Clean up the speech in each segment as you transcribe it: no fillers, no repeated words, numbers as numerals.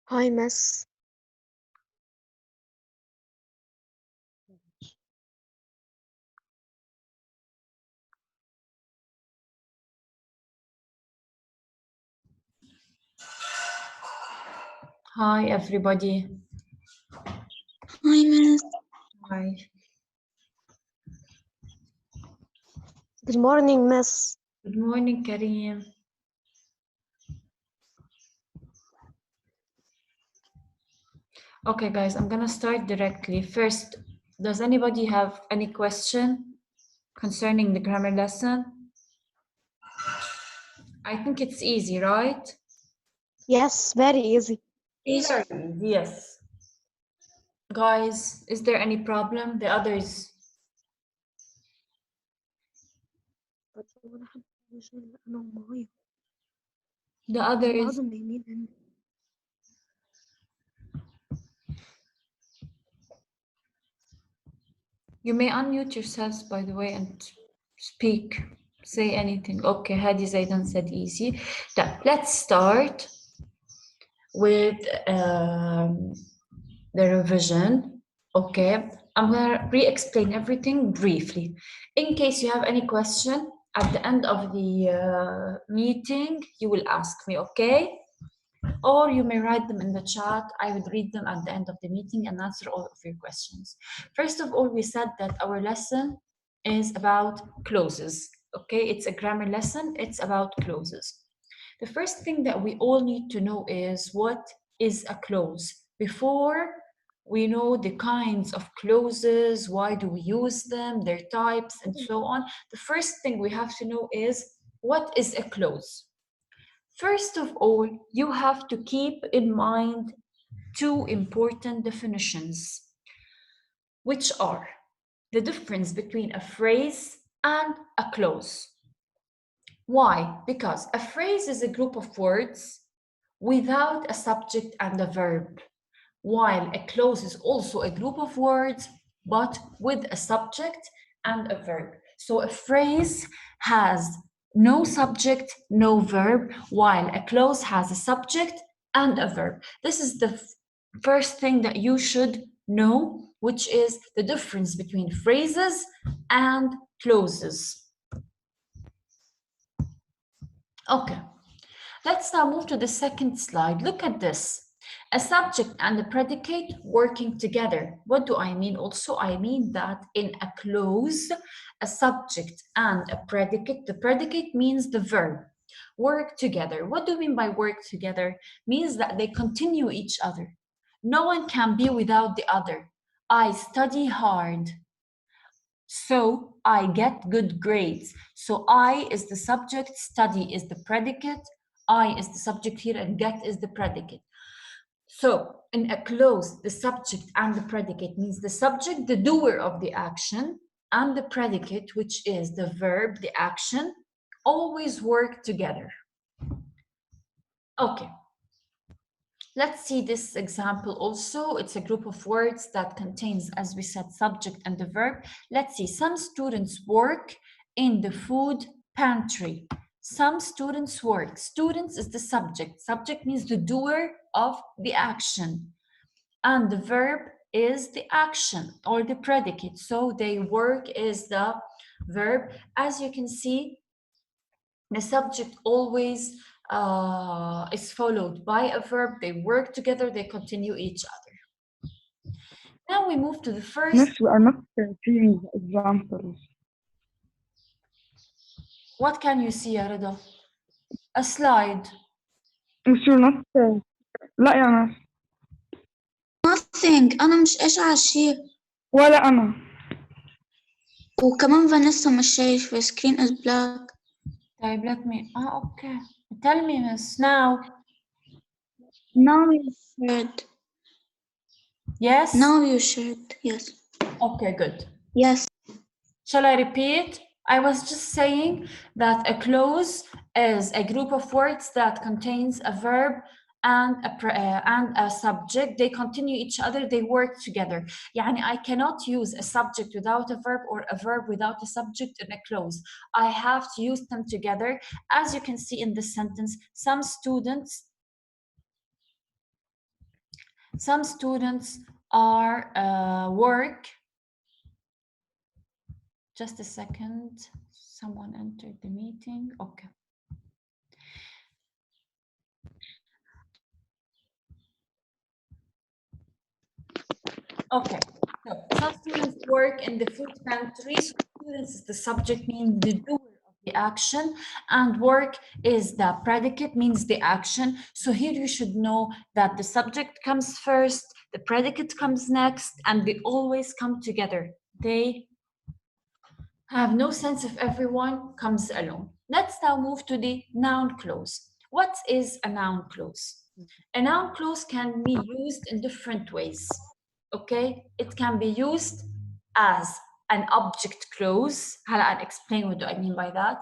Hi, Miss. Hi, everybody. Hi, Miss. Hi. Good morning, Miss. Good morning, Kareem. Okay, guys, I'm gonna start directly. First, does anybody have any question concerning the grammar lesson? I think it's easy, right? Yes, very easy. Easy, yes. Guys, is there any problem? The others? The others? You may unmute yourselves, by the way, and speak. Say anything. Okay, Hadi Zaidan said easy. Let's start with the revision. Okay, I'm gonna re-explain everything briefly. In case you have any question at the end of the meeting, you will ask me, okay? Or you may write them in the chat. I will read them at the end of the meeting and answer all of your questions. First of all, we said that our lesson is about clauses. Okay, it's a grammar lesson. It's about clauses. The first thing that we all need to know is what is a clause. Before we know the kinds of clauses, why do we use them, their types, and so on, the first thing we have to know is what is a clause. First of all, you have to keep in mind two important definitions, which are the difference between a phrase and a clause. Why? Because a phrase is a group of words without a subject and a verb, while a clause is also a group of words, but with a subject and a verb. So a phrase has no subject, no verb, while a clause has a subject and a verb. This is the first thing that you should know, which is the difference between phrases and clauses. Okay, let's now move to the second slide. Look at this. A subject and a predicate working together. What do I mean? Also, I mean that in a clause, a subject and a predicate, the predicate means the verb, work together. What do we mean by work together? Means that they continue each other. No one can be without the other. I study hard, so I get good grades. So I is the subject, study is the predicate, I is the subject here, and get is the predicate. So in a clause, the subject and the predicate means the subject, the doer of the action, and the predicate, which is the verb, the action, always work together. Okay. Let's see this example also. It's a group of words that contains, as we said, subject and the verb. Let's see. Some students work in the food pantry. Some students work. Students is the subject. Subject means the doer of the action. And the verb is the action or the predicate. So they work is the verb. As you can see, the subject always is followed by a verb. They work together, they continue each other. Now we move to the first. Miss, we are not seeing examples. What can you see, Arada? A slide. Miss, you're not لا يا مس. Nothing. أنا مش قاشعة شيء. ولا أنا. وكمان فانيسا مش شايف. Screen is black. طيب, let me. Okay. Tell me, Miss. Now. Now you shared. Yes? Now you shared. Yes. Okay, good. Yes. Shall I repeat? I was just saying that a clause is a group of words that contains a verb and a subject, they continue each other, they work together. يعني I cannot use a subject without a verb or a verb without a subject in a clause. I have to use them together. As you can see in this sentence, some students are work. Just a second, someone entered the meeting. Okay. Okay, so some students work in the food pantry. So students is the subject, means the doer of the action, and work is the predicate, means the action. So here you should know that the subject comes first, the predicate comes next, and they always come together. They have no sense if everyone comes alone. Let's now move to the noun clause. What is a noun clause? A noun clause can be used in different ways. Okay, it can be used as an object clause. I'll explain what do I mean by that.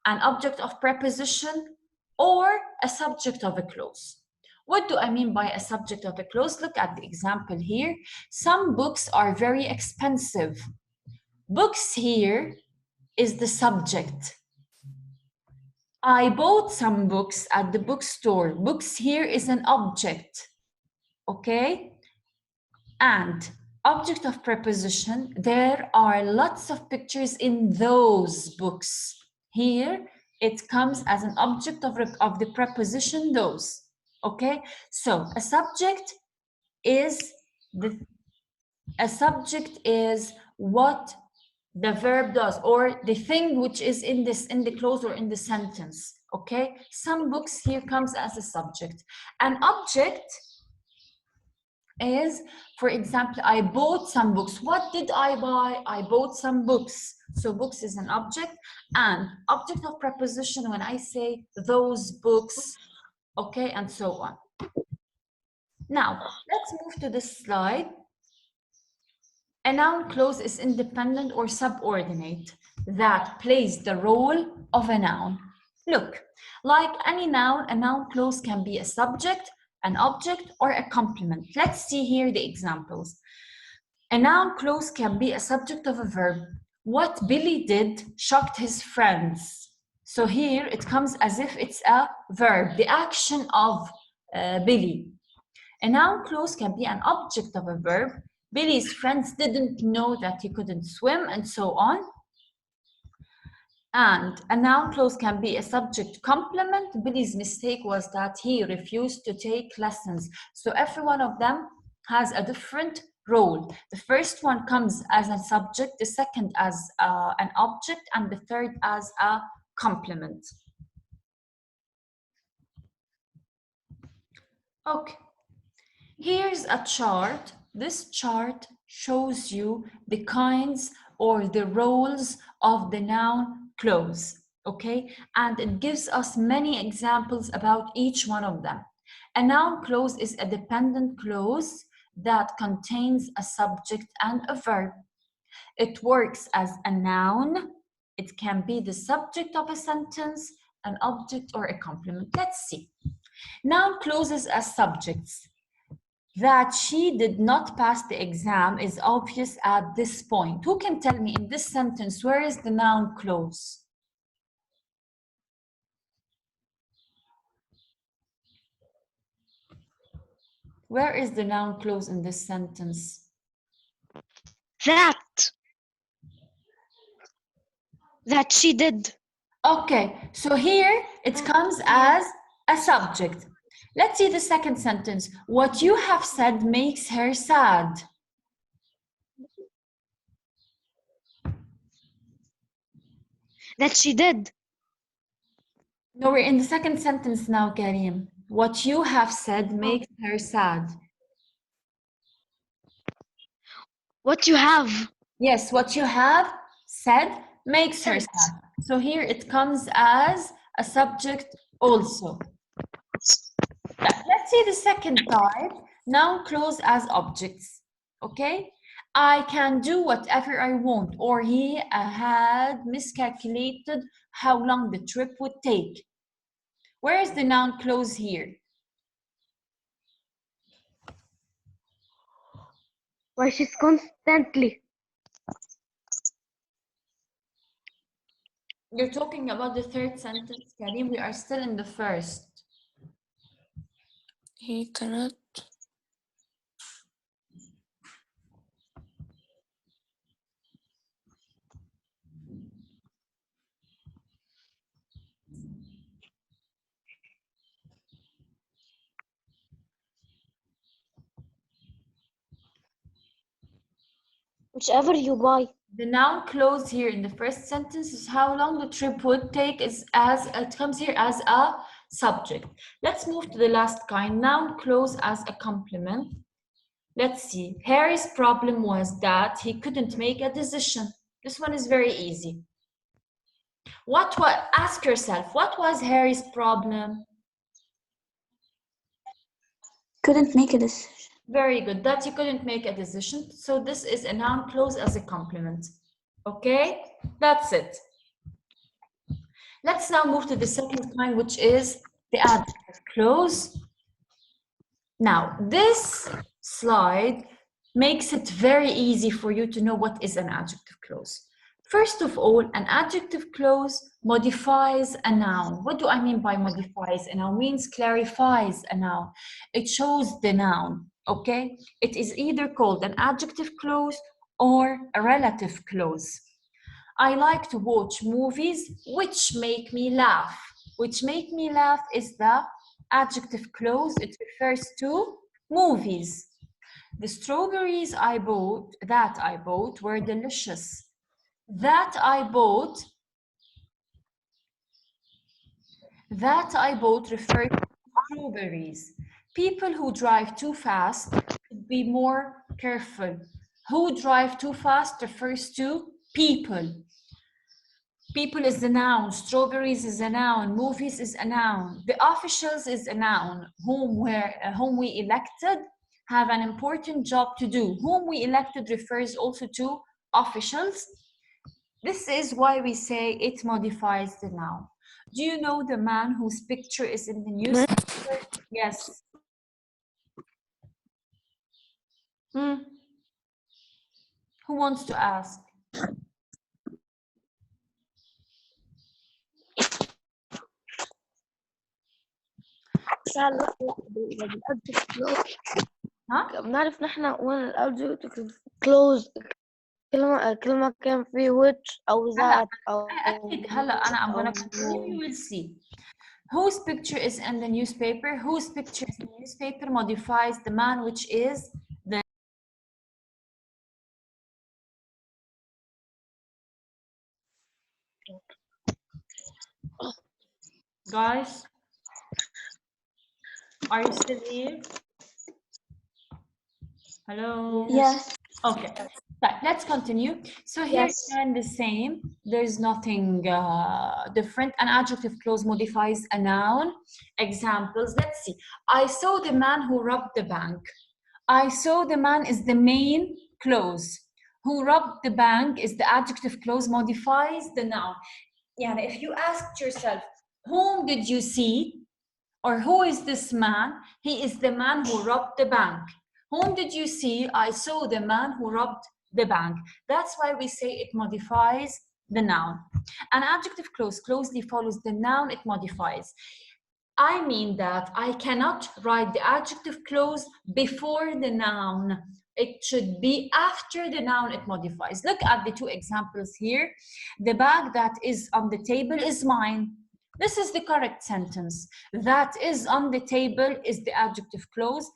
An object of preposition or a subject of a clause. What do I mean by a subject of a clause? Look at the example here. Some books are very expensive. Books here is the subject. I bought some books at the bookstore. Books here is an object. Okay? And object of preposition, there are lots of pictures in those books. Here, it comes as an object of the preposition those. Okay? So a subject is what the verb does, or the thing which is in the clause or in the sentence. Okay? Some books here comes as a subject. An object is, for example, I bought some books. What did I buy? I bought some books. So books is an object, and object of preposition when I say those books, okay, and so on. Now, let's move to this slide. A noun clause is independent or subordinate that plays the role of a noun. Look, like any noun, a noun clause can be a subject, an object, or a complement. Let's see here the examples. A noun clause can be a subject of a verb. What Billy did shocked his friends. So here it comes as if it's a verb, the action of Billy. A noun clause can be an object of a verb. Billy's friends didn't know that he couldn't swim, and so on. And a noun clause can be a subject complement. Billy's mistake was that he refused to take lessons. So every one of them has a different role. The first one comes as a subject, the second as an object, and the third as a complement. Okay, here's a chart. This chart shows you the kinds or the roles of the noun clause, okay? And it gives us many examples about each one of them. A noun clause is a dependent clause that contains a subject and a verb. It works as a noun. It can be the subject of a sentence, an object, or a complement. Let's see. Noun clauses as subjects. That she did not pass the exam is obvious at this point. Who can tell me in this sentence, where is the noun clause? Where is the noun clause in this sentence? That she did. Okay, so here it comes as a subject. Let's see the second sentence. What you have said makes her sad. That she did. No, we're in the second sentence now, Karim. What you have said makes her sad. What you have. Yes, what you have said makes her sad. So here it comes as a subject also. Let's see the second type, noun clause as objects, okay? I can do whatever I want, or he had miscalculated how long the trip would take. Where is the noun clause here? Why she's constantly. You're talking about the third sentence, Karim. We are still in the first. He cannot. Whichever you buy. The noun clause here in the first sentence is how long the trip would take, is as it comes here as a subject. Let's move to the last kind, noun clause as a complement. Let's see. Harry's problem was that he couldn't make a decision. This one is very easy. Ask yourself, what was Harry's problem? Couldn't make a decision. Very good, that he couldn't make a decision. So this is a noun clause as a complement. Okay, that's it. Let's now move to the second kind, which is the adjective clause. Now, this slide makes it very easy for you to know what is an adjective clause. First of all, an adjective clause modifies a noun. What do I mean by modifies a noun? Means clarifies a noun. It shows the noun, okay? It is either called an adjective clause or a relative clause. I like to watch movies which make me laugh. Which make me laugh is the adjective clause. It refers to movies. The strawberries that I bought were delicious. That I bought refers to strawberries. People who drive too fast should be more careful. Who drive too fast refers to people. People is a noun, strawberries is a noun, movies is a noun. The officials is a noun, whom we elected have an important job to do. Whom we elected refers also to officials. This is why we say it modifies the noun. Do you know the man whose picture is in the newspaper? Yes. Who wants to ask? ها؟ بنعرف نحن وين الادجكتيف كلوز كلمة كان فيه which أو ذات أو أكيد هلا أنا I'm gonna continue, you will see. Whose picture is in the newspaper? Whose picture is in the newspaper modifies the man, which is the guys. Are you still here? Hello? Yes. Okay, right, let's continue. So here Yes. again the same. There's nothing different. An adjective clause modifies a noun. Examples, let's see. I saw the man who robbed the bank. I saw the man is the main clause. Who robbed the bank is the adjective clause, modifies the noun. Yeah, if you asked yourself, whom did you see? Or who is this man? He is the man who robbed the bank. Whom did you see? I saw the man who robbed the bank. That's why we say it modifies the noun. An adjective clause closely follows the noun it modifies. I mean that I cannot write the adjective clause before the noun. It should be after the noun it modifies. Look at the two examples here. The bag that is on the table is mine. This is the correct sentence. That is on the table is the adjective clause.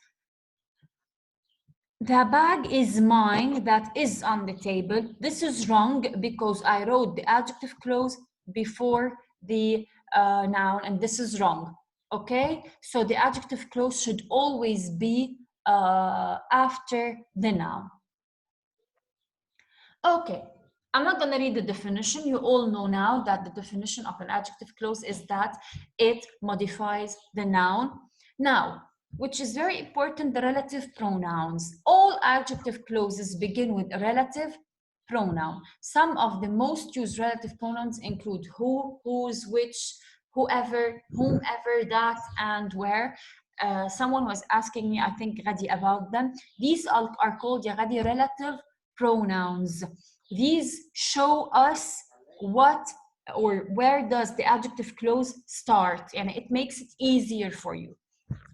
The bag is mine, that is on the table. This is wrong because I wrote the adjective clause before the noun, and this is wrong. Okay, so the adjective clause should always be after the noun. Okay, I'm not going to read the definition. You all know now that the definition of an adjective clause is that it modifies the noun. Now, which is very important, the relative pronouns. All adjective clauses begin with a relative pronoun. Some of the most used relative pronouns include who, whose, which, whoever, whomever, that, and where. someone was asking me, I think Ghadi, about them. These are called ya Ghadi relative pronouns. These show us what or where does the adjective clause start, and it makes it easier for you.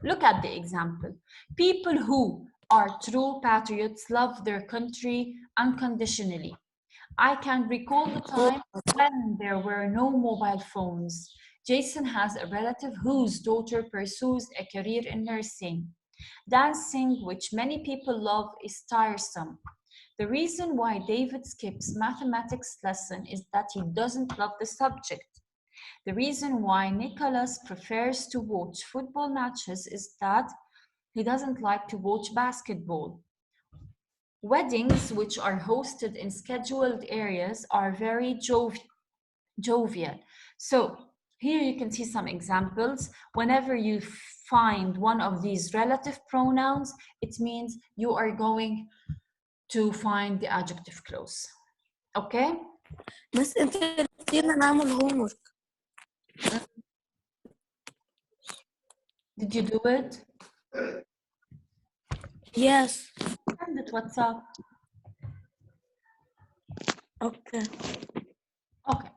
Look at the example. People who are true patriots love their country unconditionally. I can recall the time when there were no mobile phones. Jason has a relative whose daughter pursues a career in nursing. Dancing, which many people love, is tiresome. The reason why David skips mathematics lesson is that he doesn't love the subject. The reason why Nicholas prefers to watch football matches is that he doesn't like to watch basketball. Weddings, which are hosted in scheduled areas, are very jovial. So here you can see some examples. Whenever you find one of these relative pronouns, it means you are going to find the adjective clause. Okay? بس انت نسينا نعمل homework. Did you do it? Yes. Send it WhatsApp. Okay. Okay.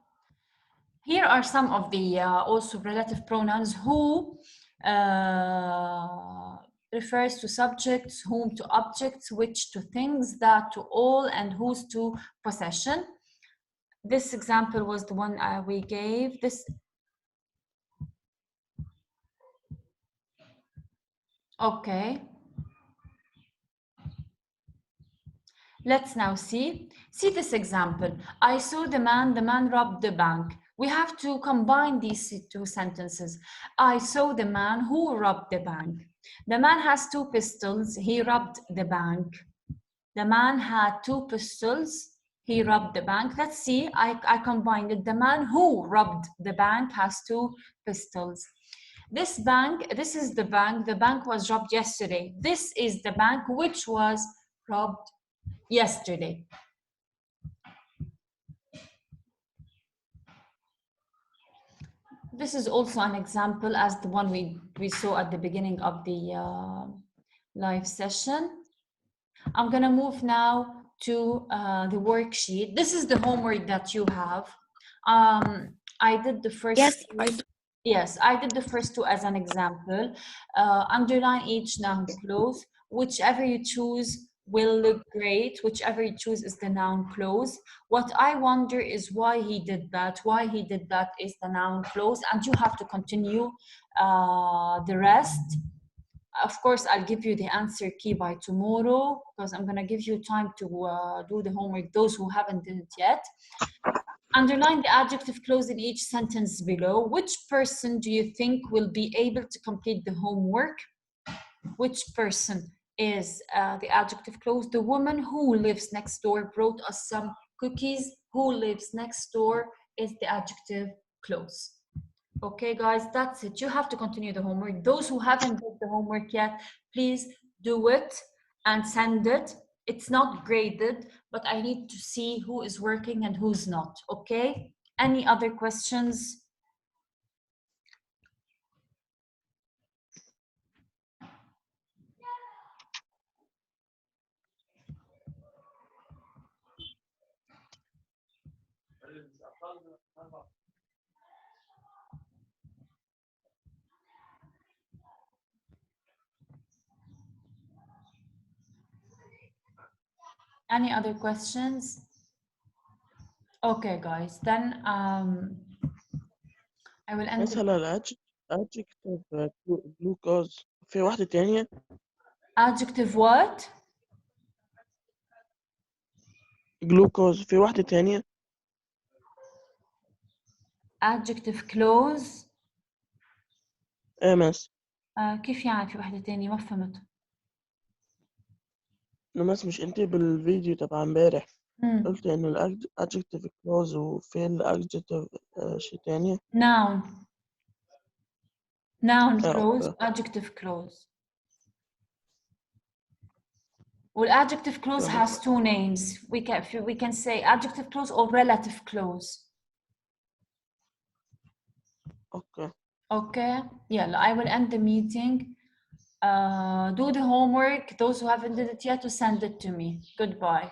Here are some of the also relative pronouns. Who refers to subjects, whom to objects, which to things, that to all, and whose to possession. This example was the one we gave. This. Okay. Let's now see this example. I saw the man robbed the bank. We have to combine these two sentences. I saw the man who robbed the bank. The man has 2 pistols, he robbed the bank. The man had 2 pistols, he robbed the bank. Let's see, I combined it. The man who robbed the bank has 2 pistols. This is the bank was robbed yesterday. This is the bank which was robbed yesterday. This is also an example as the one we saw at the beginning of the live session. I'm gonna move now to the worksheet. This is the homework that you have. I did the first. Yes, I do. Yes, I did the first 2 as an example. Underline each noun clause. Whichever you choose will look great. Whichever you choose is the noun clause. What I wonder is why he did that. Why he did that is the noun clause, and you have to continue the rest. Of course, I'll give you the answer key by tomorrow because I'm gonna give you time to do the homework, those who haven't done it yet. Underline the adjective clause in each sentence below. Which person do you think will be able to complete the homework? Which person is the adjective clause? The woman who lives next door brought us some cookies. Who lives next door is the adjective clause. Okay, guys, that's it. You have to continue the homework. Those who haven't done the homework yet, please do it and send it. It's not graded, but I need to see who is working and who's not, okay? Any other questions? Any other questions? Okay, guys, then I will end. مثلا adjective glucose في واحدة تانية. Adjective what? Glucose في واحدة تانية. Adjective clause. مس. كيف يعني في واحدة تانية؟ ما فهمت. مس مش انت بالفيديو تبع امبارح قلت ان ال adjective clause وفي ال adjective شيء تانية. Noun clause, adjective clause. Well, adjective clause has 2 names. We can say adjective clause or relative clause. Okay. Okay. Yeah, I will end the meeting. Do the homework. Those who haven't did it yet, to send it to me. Goodbye.